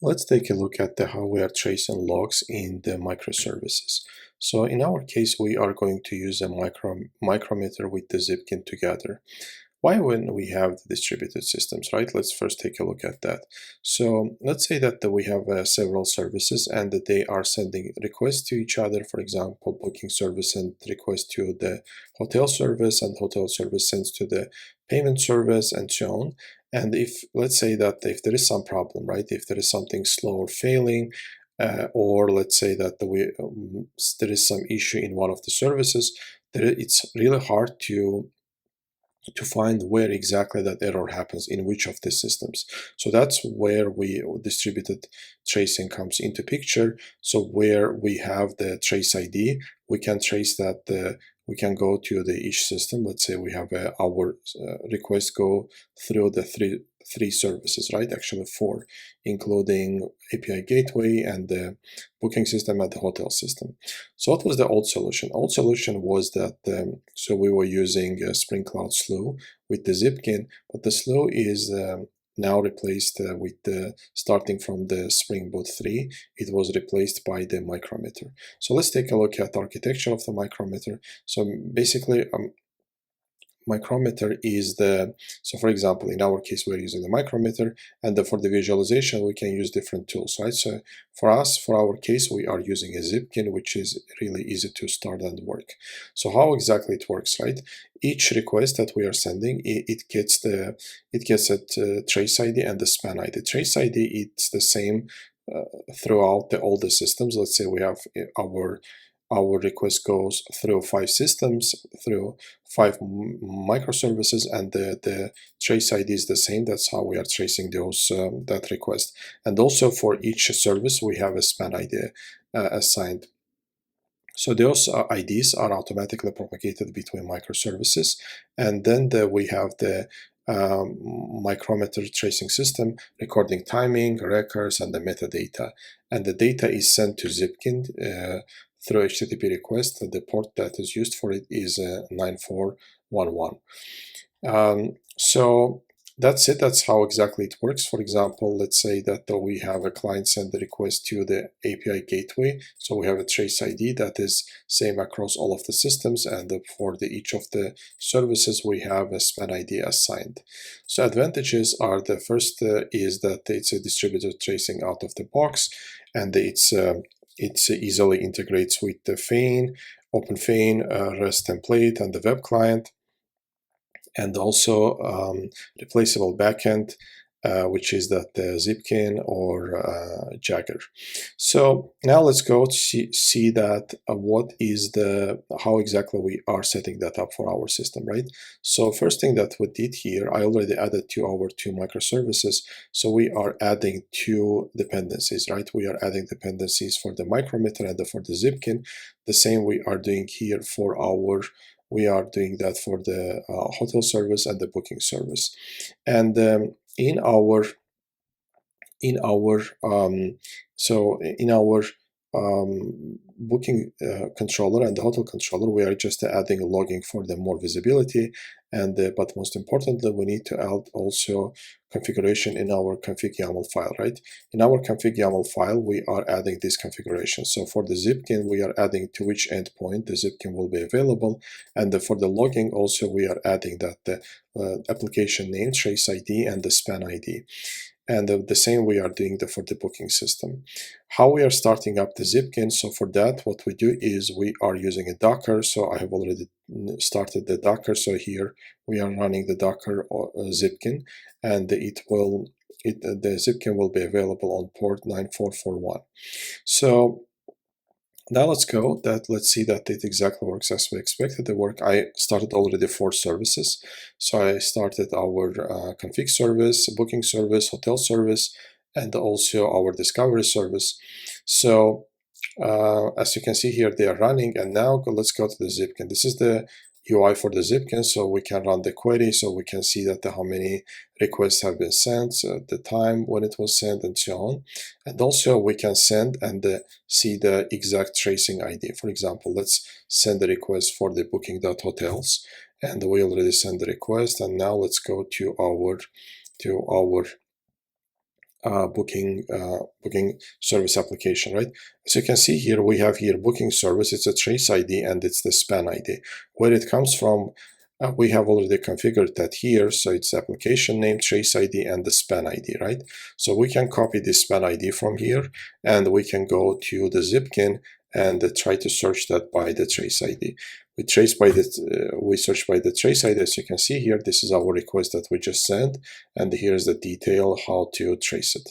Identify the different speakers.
Speaker 1: Let's take a look at how we are tracing logs in the microservices. So in our case, we are going to use a micrometer with the Zipkin together. Why when we have the distributed systems, right? Let's first take a look at that. So let's say that we have several services and that they are sending requests to each other. For example, booking service and request to the hotel service, and hotel service sends to the payment service, and so on. And if, let's say that if there is some problem, right? If there is something slow or failing, or let's say that there is some issue in one of the services, it's really hard to find where exactly that error happens in which of the systems. So that's where distributed tracing comes into picture. So where we have the trace ID, we can trace that we can go to each system. Let's say we have our request go through the three services, right? Actually four, including API gateway and the booking system and the hotel system. So what was the old solution? Old solution was that so we were using Spring Cloud Slew with the Zipkin, but the Slew is now replaced with starting from the Spring Boot 3. It was replaced by the Micrometer. So let's take a look at the architecture of the Micrometer. So basically, micrometer is so for example, in our case, we're using the micrometer, and for the visualization, we can use different tools, right? So for our case, we are using a Zipkin, which is really easy to start and work. So how exactly it works, right? Each request that we are sending, it gets a trace ID and the span ID. Trace ID, it's the same throughout all the systems. Let's say we have our request goes through 5 systems, through 5 microservices, and the trace ID is the same. That's how we are tracing that request. And also for each service, we have a span ID assigned. So those IDs are automatically propagated between microservices, and then we have the micrometer tracing system recording timing, records, and the metadata. And the data is sent to Zipkin through HTTP request. The port that is used for it is 9411. So that's it. That's how exactly it works. For example, let's say that we have a client send the request to the API gateway. So we have a trace ID that is same across all of the systems, and for each of the services, we have a span ID assigned. So advantages are, the first is that it's a distributed tracing out of the box, and it easily integrates with the Feign, OpenFeign, REST template, and the web client, and also replaceable backend, which is the Zipkin or Jagger. So now let's go to see that how exactly we are setting that up for our system, right? So first thing that we did here, I already added to our 2 microservices. So we are adding 2 dependencies, right? We are adding dependencies for the micrometer and for the Zipkin. The same we are doing here we are doing that for the hotel service and the booking service. And in our booking controller and the hotel controller, we are just adding logging for the more visibility, and but most importantly, we need to add also configuration in our config YAML file, right? In our config YAML file, we are adding this configuration. So for the Zipkin, we are adding to which endpoint the Zipkin will be available, and for the logging also we are adding that the application name, trace ID, and the span ID. And the same we are doing for the booking system. How we are starting up the Zipkin? So for that, what we do is we are using a Docker. So I have already started the Docker. So here we are running the Docker Zipkin, and the Zipkin will be available on port 9441. So now let's see that it exactly works as we expected to work. I started already 4 services. So I started our config service, booking service, hotel service, and also our discovery service. So as you can see here, they are running. And now let's go to the Zipkin. This is the UI for the Zipkin, so we can run the query, so we can see that how many requests have been sent, the time when it was sent, and so on. And also we can send and see the exact tracing ID. For example, let's send the request for the booking.hotels, and we already sent the request. And now let's go to our booking service application, right? As you can see here, we have here booking service. It's a trace ID and it's the span ID. Where it comes from, we have already configured that here. So it's application name, trace ID, and the span ID, right? So we can copy this span ID from here, and we can go to the Zipkin and try to search that by the trace ID. We search by the trace ID. As you can see here, this is our request that we just sent, and here's the detail how to trace it.